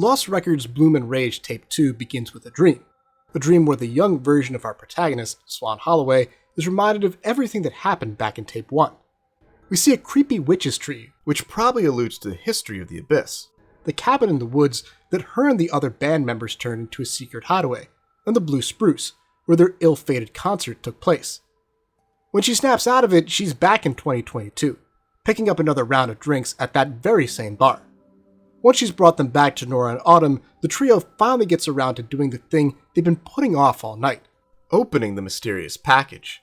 Lost Records Bloom and Rage Tape 2 begins with a dream where the young version of our protagonist, Swan Holloway, is reminded of everything that happened back in Tape 1. We see a creepy witch's tree, which probably alludes to the history of the Abyss, the cabin in the woods that her and the other band members turned into a secret hideaway, and the Blue Spruce, where their ill-fated concert took place. When she snaps out of it, she's back in 2022, picking up another round of drinks at that very same bar. Once she's brought them back to Nora and Autumn, the trio finally gets around to doing the thing they've been putting off all night, opening the mysterious package.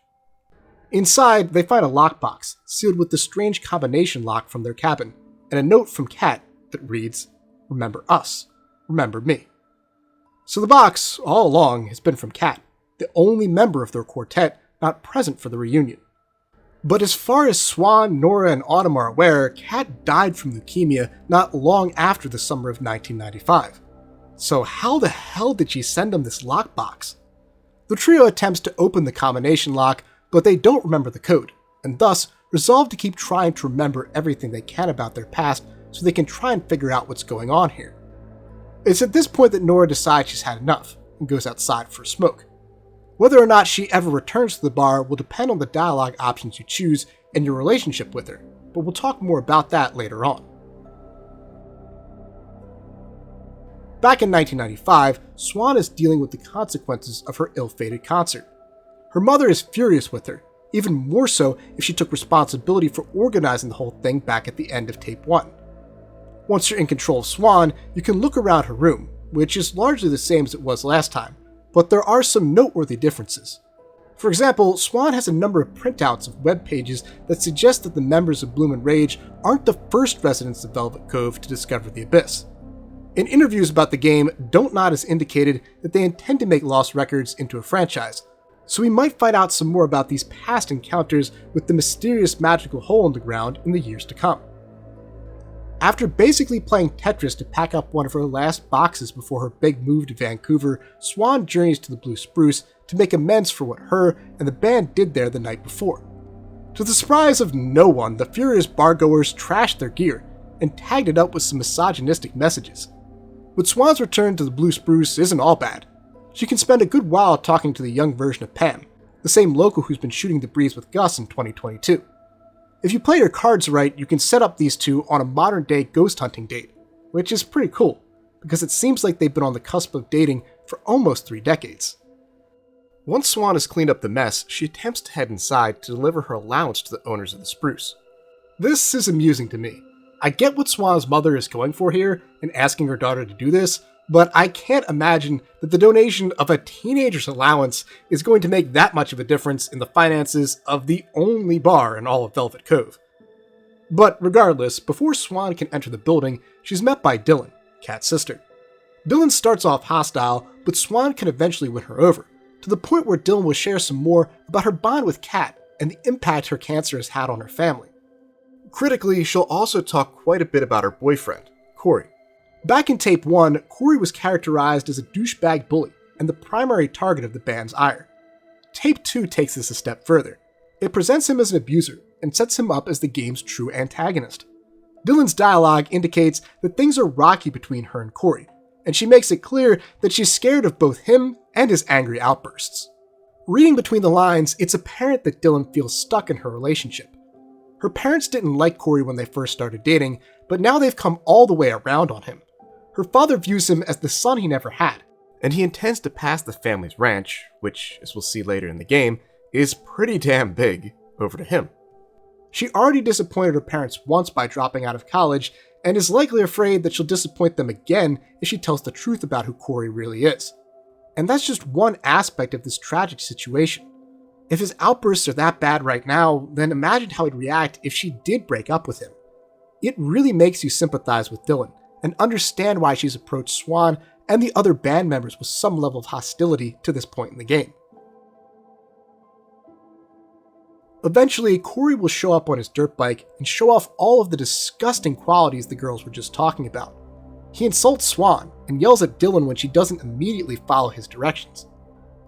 Inside, they find a lockbox, sealed with the strange combination lock from their cabin, and a note from Kat that reads, "Remember us. Remember me." So the box, all along, has been from Kat, the only member of their quartet not present for the reunion. But as far as Swan, Nora, and Autumn are aware, Kat died from leukemia not long after the summer of 1995. So how the hell did she send them this lockbox? The trio attempts to open the combination lock, but they don't remember the code, and thus resolve to keep trying to remember everything they can about their past so they can try and figure out what's going on here. It's at this point that Nora decides she's had enough and goes outside for a smoke. Whether or not she ever returns to the bar will depend on the dialogue options you choose and your relationship with her, but we'll talk more about that later on. Back in 1995, Swan is dealing with the consequences of her ill-fated concert. Her mother is furious with her, even more so if she took responsibility for organizing the whole thing back at the end of Tape 1. Once you're in control of Swan, you can look around her room, which is largely the same as it was last time, but there are some noteworthy differences. For example, Swan has a number of printouts of web pages that suggest that the members of Bloom and Rage aren't the first residents of Velvet Cove to discover the Abyss. In interviews about the game, Dontnod has indicated that they intend to make Lost Records into a franchise, so we might find out some more about these past encounters with the mysterious magical hole in the ground in the years to come. After basically playing Tetris to pack up one of her last boxes before her big move to Vancouver, Swan journeys to the Blue Spruce to make amends for what her and the band did there the night before. To the surprise of no one, the furious bargoers trashed their gear and tagged it up with some misogynistic messages. But Swan's return to the Blue Spruce isn't all bad. She can spend a good while talking to the young version of Pam, the same local who's been shooting the breeze with Gus in 2022. If you play your cards right, you can set up these two on a modern-day ghost hunting date, which is pretty cool, because it seems like they've been on the cusp of dating for almost 3 decades. Once Swan has cleaned up the mess, she attempts to head inside to deliver her allowance to the owners of the spruce. This is amusing to me. I get what Swan's mother is going for here in asking her daughter to do this, but I can't imagine that the donation of a teenager's allowance is going to make that much of a difference in the finances of the only bar in all of Velvet Cove. But regardless, before Swan can enter the building, she's met by Dylan, Kat's sister. Dylan starts off hostile, but Swan can eventually win her over, to the point where Dylan will share some more about her bond with Kat and the impact her cancer has had on her family. Critically, she'll also talk quite a bit about her boyfriend, Corey. Back in Tape 1, Corey was characterized as a douchebag bully and the primary target of the band's ire. Tape 2 takes this a step further. It presents him as an abuser and sets him up as the game's true antagonist. Dylan's dialogue indicates that things are rocky between her and Corey, and she makes it clear that she's scared of both him and his angry outbursts. Reading between the lines, it's apparent that Dylan feels stuck in her relationship. Her parents didn't like Corey when they first started dating, but now they've come all the way around on him. Her father views him as the son he never had, and he intends to pass the family's ranch, which, as we'll see later in the game, is pretty damn big, over to him. She already disappointed her parents once by dropping out of college, and is likely afraid that she'll disappoint them again if she tells the truth about who Corey really is. And that's just one aspect of this tragic situation. If his outbursts are that bad right now, then imagine how he'd react if she did break up with him. It really makes you sympathize with Dylan, and understand why she's approached Swan and the other band members with some level of hostility to this point in the game. Eventually, Corey will show up on his dirt bike and show off all of the disgusting qualities the girls were just talking about. He insults Swan and yells at Dylan when she doesn't immediately follow his directions.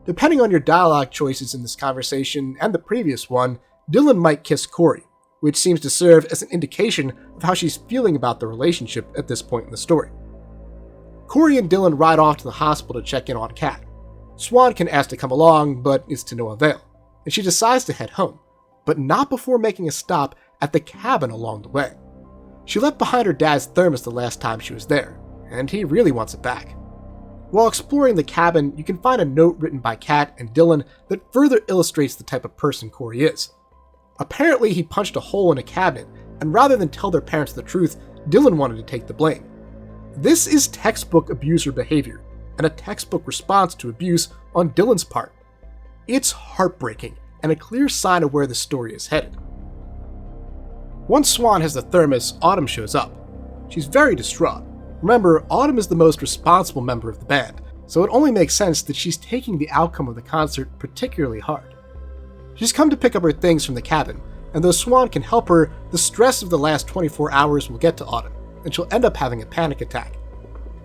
Depending on your dialogue choices in this conversation and the previous one, Dylan might kiss Corey, which seems to serve as an indication of how she's feeling about the relationship at this point in the story. Corey and Dylan ride off to the hospital to check in on Kat. Swan can ask to come along, but is to no avail, and she decides to head home, but not before making a stop at the cabin along the way. She left behind her dad's thermos the last time she was there, and he really wants it back. While exploring the cabin, you can find a note written by Kat and Dylan that further illustrates the type of person Corey is. Apparently, he punched a hole in a cabinet, and rather than tell their parents the truth, Dylan wanted to take the blame. This is textbook abuser behavior, and a textbook response to abuse on Dylan's part. It's heartbreaking, and a clear sign of where the story is headed. Once Swan has the thermos, Autumn shows up. She's very distraught. Remember, Autumn is the most responsible member of the band, so it only makes sense that she's taking the outcome of the concert particularly hard. She's come to pick up her things from the cabin, and though Swan can help her, the stress of the last 24 hours will get to Autumn, and she'll end up having a panic attack.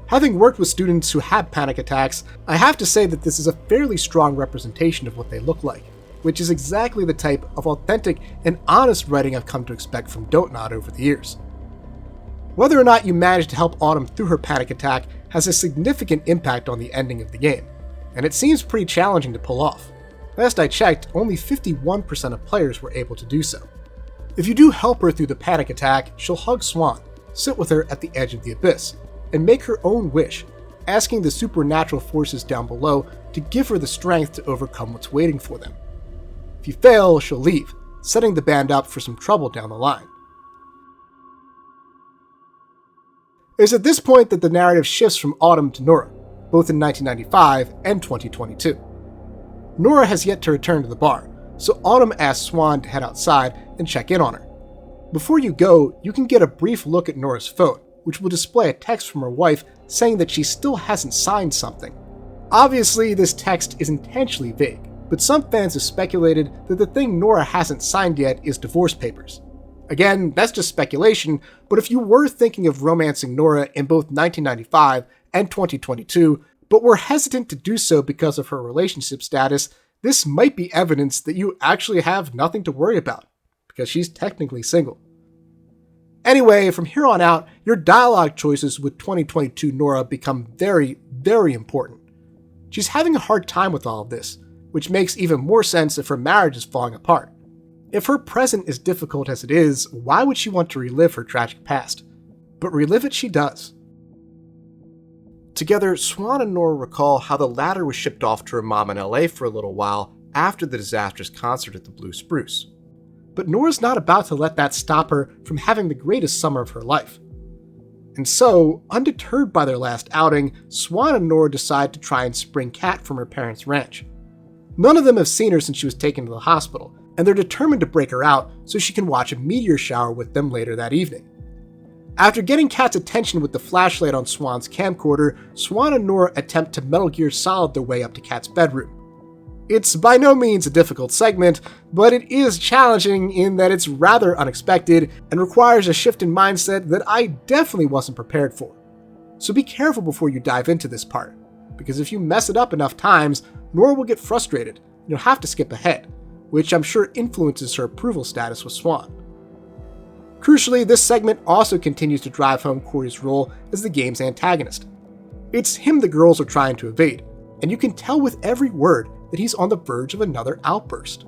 Having worked with students who have panic attacks, I have to say that this is a fairly strong representation of what they look like, which is exactly the type of authentic and honest writing I've come to expect from Dontnod over the years. Whether or not you manage to help Autumn through her panic attack has a significant impact on the ending of the game, and it seems pretty challenging to pull off. Last I checked, only 51% of players were able to do so. If you do help her through the panic attack, she'll hug Swan, sit with her at the edge of the abyss, and make her own wish, asking the supernatural forces down below to give her the strength to overcome what's waiting for them. If you fail, she'll leave, setting the band up for some trouble down the line. It is at this point that the narrative shifts from Autumn to Nora, both in 1995 and 2022. Nora has yet to return to the bar, so Autumn asks Swan to head outside and check in on her. Before you go, you can get a brief look at Nora's phone, which will display a text from her wife saying that she still hasn't signed something. Obviously, this text is intentionally vague, but some fans have speculated that the thing Nora hasn't signed yet is divorce papers. Again, that's just speculation, but if you were thinking of romancing Nora in both 1995 and 2022, but were hesitant to do so because of her relationship status, this might be evidence that you actually have nothing to worry about, because she's technically single. Anyway, from here on out, your dialogue choices with 2022 Nora become very, very important. She's having a hard time with all of this, which makes even more sense if her marriage is falling apart. If her present is difficult as it is, why would she want to relive her tragic past? But relive it she does. Together, Swan and Nora recall how the latter was shipped off to her mom in LA for a little while after the disastrous concert at the Blue Spruce. But Nora's not about to let that stop her from having the greatest summer of her life. And so, undeterred by their last outing, Swan and Nora decide to try and spring Kat from her parents' ranch. None of them have seen her since she was taken to the hospital, and they're determined to break her out so she can watch a meteor shower with them later that evening. After getting Kat's attention with the flashlight on Swan's camcorder, Swan and Nora attempt to Metal Gear Solid their way up to Kat's bedroom. It's by no means a difficult segment, but it is challenging in that it's rather unexpected and requires a shift in mindset that I definitely wasn't prepared for. So be careful before you dive into this part, because if you mess it up enough times, Nora will get frustrated and you'll have to skip ahead, which I'm sure influences her approval status with Swan. Crucially, this segment also continues to drive home Corey's role as the game's antagonist. It's him the girls are trying to evade, and you can tell with every word that he's on the verge of another outburst.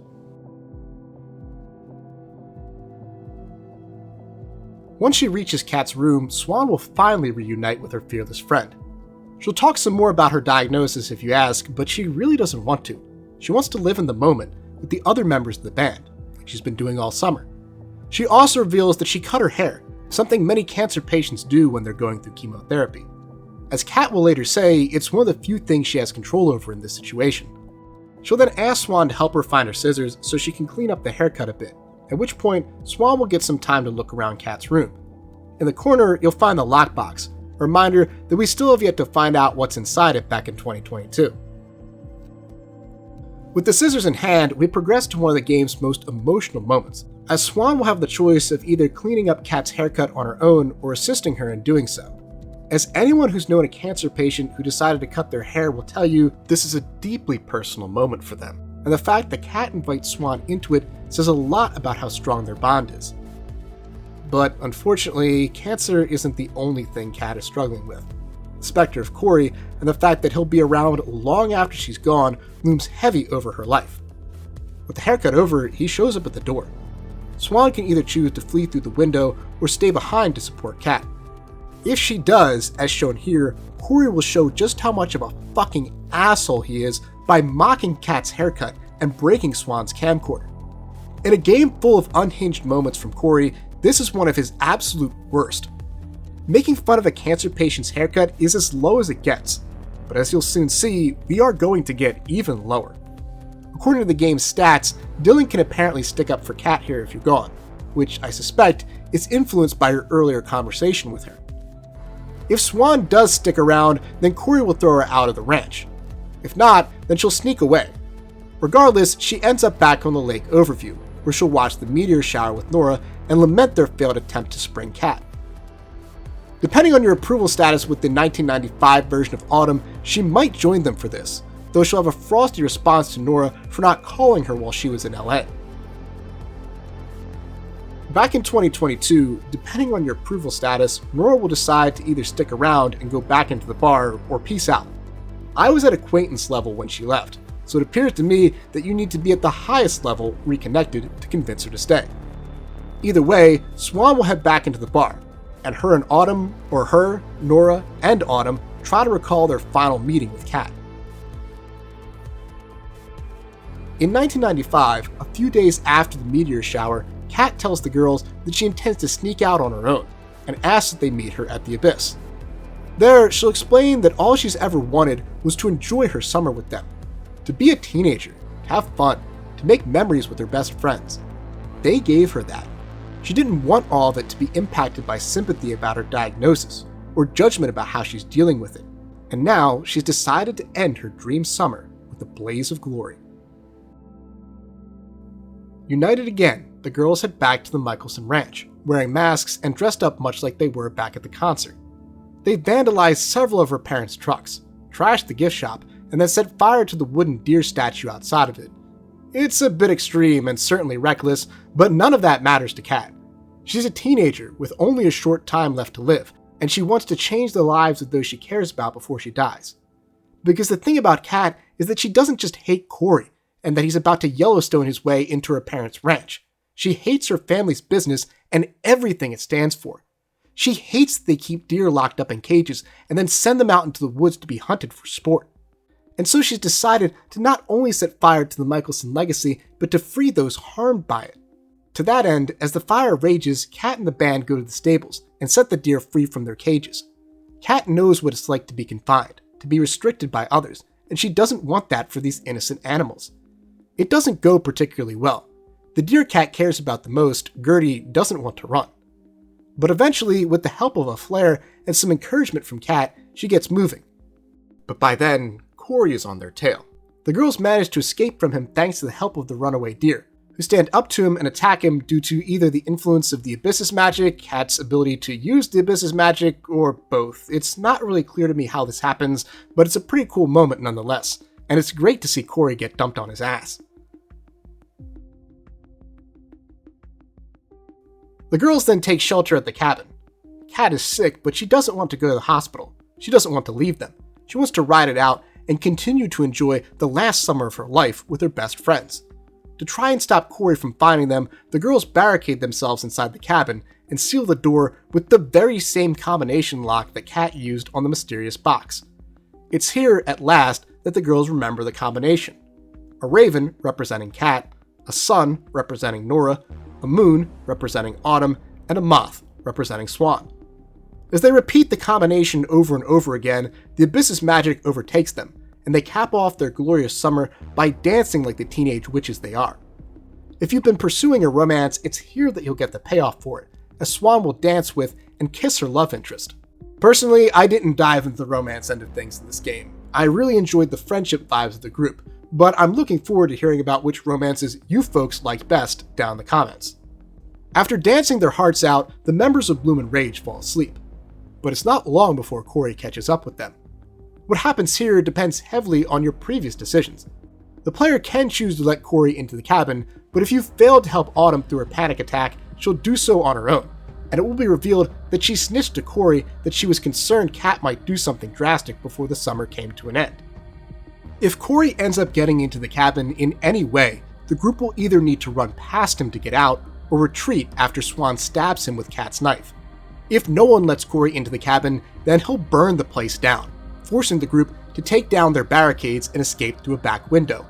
Once she reaches Kat's room, Swan will finally reunite with her fearless friend. She'll talk some more about her diagnosis if you ask, but she really doesn't want to. She wants to live in the moment with the other members of the band, like she's been doing all summer. She also reveals that she cut her hair, something many cancer patients do when they're going through chemotherapy. As Kat will later say, it's one of the few things she has control over in this situation. She'll then ask Swan to help her find her scissors so she can clean up the haircut a bit, at which point Swan will get some time to look around Kat's room. In the corner, you'll find the lockbox, a reminder that we still have yet to find out what's inside it back in 2022. With the scissors in hand, we progress to one of the game's most emotional moments, as Swan will have the choice of either cleaning up Kat's haircut on her own or assisting her in doing so. As anyone who's known a cancer patient who decided to cut their hair will tell you, this is a deeply personal moment for them, and the fact that Kat invites Swan into it says a lot about how strong their bond is. But unfortunately, cancer isn't the only thing Kat is struggling with. The specter of Corey and the fact that he'll be around long after she's gone looms heavy over her life. With the haircut over, he shows up at the door. Swan can either choose to flee through the window or stay behind to support Kat. If she does, as shown here, Corey will show just how much of a fucking asshole he is by mocking Kat's haircut and breaking Swan's camcorder. In a game full of unhinged moments from Corey, this is one of his absolute worst. Making fun of a cancer patient's haircut is as low as it gets, but as you'll soon see, we are going to get even lower. According to the game's stats, Dylan can apparently stick up for Kat here if you're gone, which I suspect is influenced by your earlier conversation with her. If Swan does stick around, then Corey will throw her out of the ranch. If not, then she'll sneak away. Regardless, she ends up back on the lake overview, where she'll watch the meteor shower with Nora and lament their failed attempt to spring Kat. Depending on your approval status with the 1995 version of Autumn, she might join them for this, though she'll have a frosty response to Nora for not calling her while she was in LA. Back in 2022, depending on your approval status, Nora will decide to either stick around and go back into the bar or peace out. I was at acquaintance level when she left, so it appears to me that you need to be at the highest level, reconnected, to convince her to stay. Either way, Swan will head back into the bar, and her and Autumn, or her, Nora, and Autumn try to recall their final meeting with Kat. In 1995, a few days after the meteor shower, Kat tells the girls that she intends to sneak out on her own, and asks that they meet her at the Abyss. There, she'll explain that all she's ever wanted was to enjoy her summer with them, to be a teenager, to have fun, to make memories with her best friends. They gave her that. She didn't want all of it to be impacted by sympathy about her diagnosis, or judgment about how she's dealing with it, and now she's decided to end her dream summer with a blaze of glory. United again, the girls head back to the Michelson Ranch, wearing masks and dressed up much like they were back at the concert. They vandalized several of her parents' trucks, trashed the gift shop, and then set fire to the wooden deer statue outside of it. It's a bit extreme and certainly reckless, but none of that matters to Kat. She's a teenager with only a short time left to live, and she wants to change the lives of those she cares about before she dies. Because the thing about Kat is that she doesn't just hate Corey, and that he's about to Yellowstone his way into her parents' ranch. She hates her family's business and everything it stands for. She hates that they keep deer locked up in cages and then send them out into the woods to be hunted for sport. And so she's decided to not only set fire to the Michelson legacy, but to free those harmed by it. To that end, as the fire rages, Kat and the band go to the stables and set the deer free from their cages. Kat knows what it's like to be confined, to be restricted by others, and she doesn't want that for these innocent animals. It doesn't go particularly well. The deer Kat cares about the most, Gertie, doesn't want to run. But eventually, with the help of a flare and some encouragement from Kat, she gets moving. But by then, Corey is on their tail. The girls manage to escape from him thanks to the help of the runaway deer, who stand up to him and attack him due to either the influence of the Abyss's magic, Kat's ability to use the Abyss's magic, or both. It's not really clear to me how this happens, but it's a pretty cool moment nonetheless, and it's great to see Corey get dumped on his ass. The girls then take shelter at the cabin. Kat is sick, but she doesn't want to go to the hospital. She doesn't want to leave them. She wants to ride it out and continue to enjoy the last summer of her life with her best friends. To try and stop Corey from finding them, the girls barricade themselves inside the cabin and seal the door with the very same combination lock that Kat used on the mysterious box. It's here, at last, that the girls remember the combination. A raven, representing Kat, a sun, representing Nora, a moon, representing Autumn, and a moth, representing Swan. As they repeat the combination over and over again, the Abyss's magic overtakes them, and they cap off their glorious summer by dancing like the teenage witches they are. If you've been pursuing a romance, it's here that you'll get the payoff for it, as Swan will dance with and kiss her love interest. Personally, I didn't dive into the romance end of things in this game. I really enjoyed the friendship vibes of the group, but I'm looking forward to hearing about which romances you folks liked best down in the comments. After dancing their hearts out, the members of Bloom and Rage fall asleep, but it's not long before Corey catches up with them. What happens here depends heavily on your previous decisions. The player can choose to let Corey into the cabin, but if you failed to help Autumn through her panic attack, she'll do so on her own. and it will be revealed that she snitched to Corey that she was concerned Kat might do something drastic before the summer came to an end. If Corey ends up getting into the cabin in any way, the group will either need to run past him to get out or retreat after Swan stabs him with Kat's knife. If no one lets Corey into the cabin, then he'll burn the place down, forcing the group to take down their barricades and escape through a back window.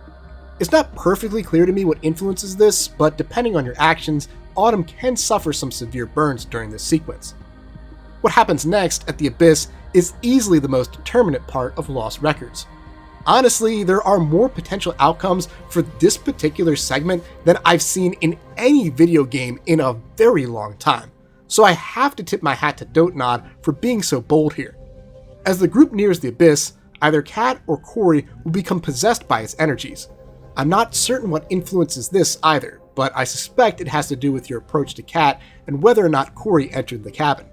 It's not perfectly clear to me what influences this, but depending on your actions, Autumn can suffer some severe burns during this sequence. What happens next at the Abyss is easily the most determinate part of Lost Records. Honestly, there are more potential outcomes for this particular segment than I've seen in any video game in a very long time, so I have to tip my hat to Dontnod for being so bold here. As the group nears the Abyss, either Kat or Corey will become possessed by its energies. I'm not certain what influences this either, but I suspect it has to do with your approach to Kat and whether or not Corey entered the cabin.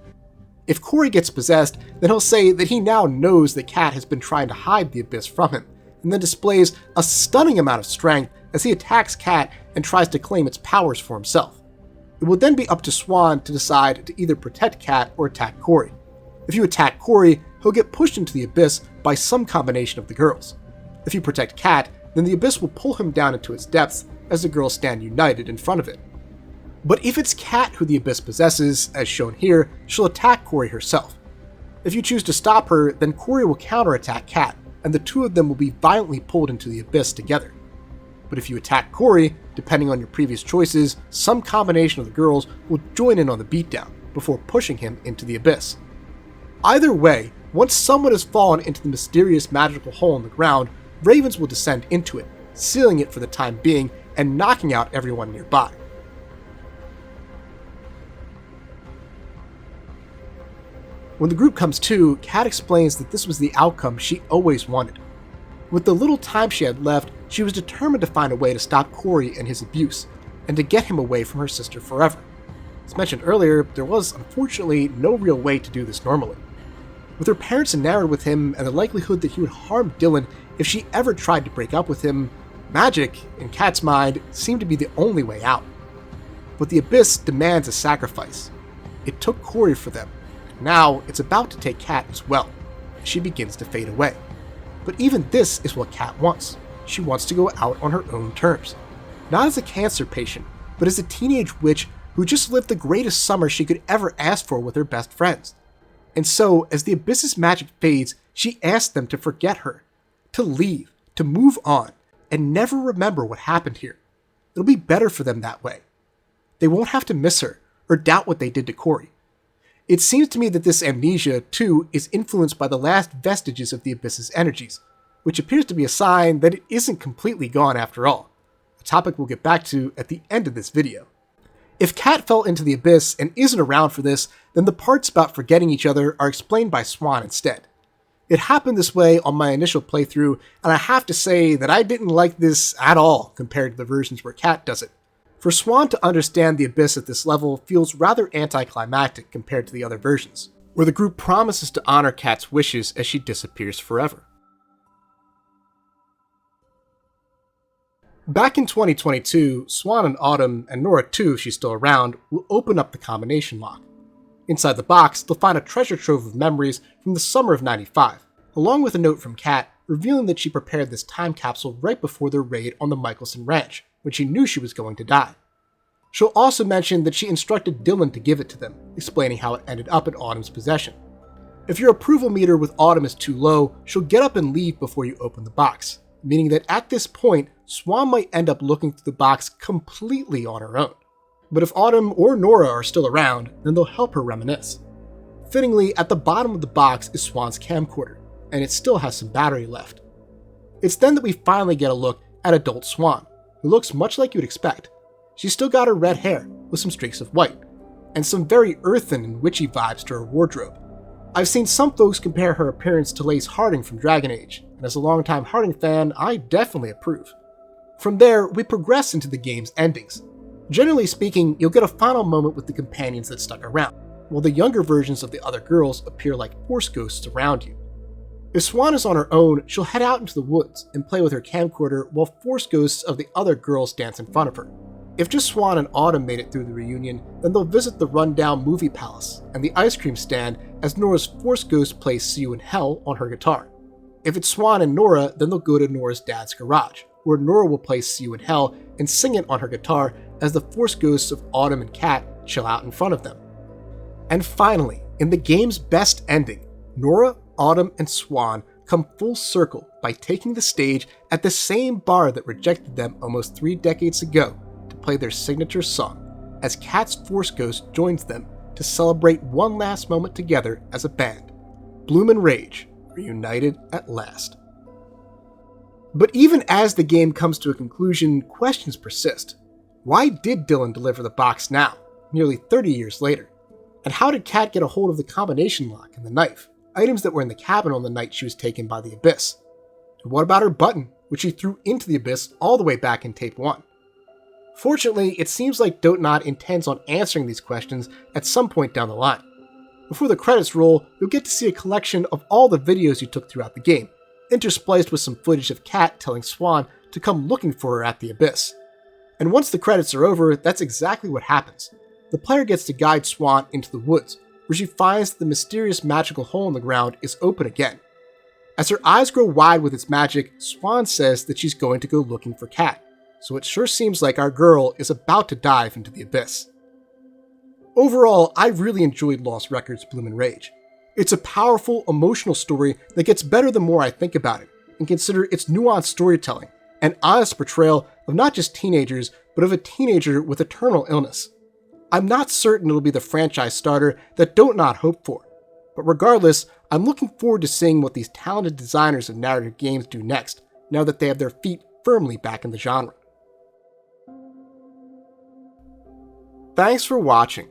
If Corey gets possessed, then he'll say that he now knows that Kat has been trying to hide the Abyss from him, and then displays a stunning amount of strength as he attacks Kat and tries to claim its powers for himself. It will then be up to Swan to decide to either protect Kat or attack Corey. If you attack Corey, he'll get pushed into the Abyss by some combination of the girls. If you protect Kat, then the Abyss will pull him down into its depths as the girls stand united in front of it. But if it's Kat who the Abyss possesses, as shown here, she'll attack Corey herself. If you choose to stop her, then Corey will counterattack Kat, and the two of them will be violently pulled into the Abyss together. But if you attack Corey, depending on your previous choices, some combination of the girls will join in on the beatdown before pushing him into the Abyss. Either way, once someone has fallen into the mysterious magical hole in the ground, ravens will descend into it, sealing it for the time being and knocking out everyone nearby. When the group comes to, Kat explains that this was the outcome she always wanted. With the little time she had left, she was determined to find a way to stop Corey and his abuse, and to get him away from her sister forever. As mentioned earlier, there was unfortunately no real way to do this normally. With her parents enamored with him and the likelihood that he would harm Dylan if she ever tried to break up with him, magic, in Kat's mind, seemed to be the only way out. But the Abyss demands a sacrifice. It took Corey for them. Now, it's about to take Kat as well, as she begins to fade away. But even this is what Kat wants. She wants to go out on her own terms. Not as a cancer patient, but as a teenage witch who just lived the greatest summer she could ever ask for with her best friends. And so, as the Abyss's magic fades, she asks them to forget her, to leave, to move on, and never remember what happened here. It'll be better for them that way. They won't have to miss her, or doubt what they did to Corey. It seems to me that this amnesia, too, is influenced by the last vestiges of the Abyss's energies, which appears to be a sign that it isn't completely gone after all, a topic we'll get back to at the end of this video. If Kat fell into the Abyss and isn't around for this, then the parts about forgetting each other are explained by Swan instead. It happened this way on my initial playthrough, and I have to say that I didn't like this at all compared to the versions where Kat does it. For Swan to understand the Abyss at this level feels rather anticlimactic compared to the other versions, where the group promises to honor Kat's wishes as she disappears forever. Back in 2022, Swan and Autumn, and Nora too if she's still around, will open up the combination lock. Inside the box, they'll find a treasure trove of memories from the summer of '95, along with a note from Kat revealing that she prepared this time capsule right before their raid on the Michelson Ranch, when she knew she was going to die. She'll also mention that she instructed Dylan to give it to them, explaining how it ended up in Autumn's possession. If your approval meter with Autumn is too low, she'll get up and leave before you open the box, meaning that at this point, Swan might end up looking through the box completely on her own. But if Autumn or Nora are still around, then they'll help her reminisce. Fittingly, at the bottom of the box is Swan's camcorder, and it still has some battery left. It's then that we finally get a look at adult Swan, who looks much like you'd expect. She's still got her red hair, with some streaks of white, and some very earthen and witchy vibes to her wardrobe. I've seen some folks compare her appearance to Lace Harding from Dragon Age, and as a longtime Harding fan, I definitely approve. From there, we progress into the game's endings. Generally speaking, you'll get a final moment with the companions that stuck around, while the younger versions of the other girls appear like force ghosts around you. If Swan is on her own, she'll head out into the woods and play with her camcorder while force ghosts of the other girls dance in front of her. If just Swan and Autumn made it through the reunion, then they'll visit the rundown movie palace and the ice cream stand as Nora's Force Ghost plays See You in Hell on her guitar. If it's Swan and Nora, then they'll go to Nora's dad's garage, where Nora will play See You in Hell and sing it on her guitar as the Force Ghosts of Autumn and Kat chill out in front of them. And finally, in the game's best ending, Nora, Autumn, and Swan come full circle by taking the stage at the same bar that rejected them almost 3 decades ago to play their signature song, as Kat's Force Ghost joins them to celebrate one last moment together as a band. Bloom and Rage, reunited at last. But even as the game comes to a conclusion, questions persist. Why did Dylan deliver the box now, nearly 30 years later? And how did Kat get a hold of the combination lock and the knife, items that were in the cabin on the night she was taken by the Abyss? And what about her button, which she threw into the Abyss all the way back in Tape 1? Fortunately, it seems like Dontnod intends on answering these questions at some point down the line. Before the credits roll, you'll get to see a collection of all the videos you took throughout the game, interspliced with some footage of Kat telling Swan to come looking for her at the Abyss. And once the credits are over, that's exactly what happens. The player gets to guide Swan into the woods, where she finds that the mysterious magical hole in the ground is open again. As her eyes grow wide with its magic, Swan says that she's going to go looking for Kat, so it sure seems like our girl is about to dive into the Abyss. Overall, I really enjoyed Lost Records Bloom and Rage. It's a powerful, emotional story that gets better the more I think about it, and consider its nuanced storytelling, and honest portrayal of not just teenagers, but of a teenager with a terminal illness. I'm not certain it'll be the franchise starter that Dontnod hoped for, but regardless, I'm looking forward to seeing what these talented designers of narrative games do next, now that they have their feet firmly back in the genre. Thanks for watching.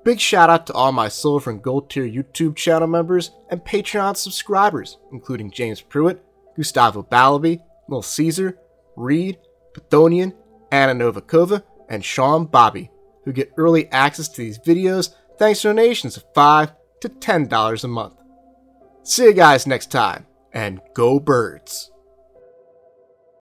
Big shout out to all my Silver and Gold tier YouTube channel members and Patreon subscribers, including James Pruitt, Gustavo Balabi, Lil Caesar, Reed, Pathonian, Anna Novakova, and Sean Bobby, who get early access to these videos thanks to donations of $5 to $10 a month. See you guys next time, and go Birds!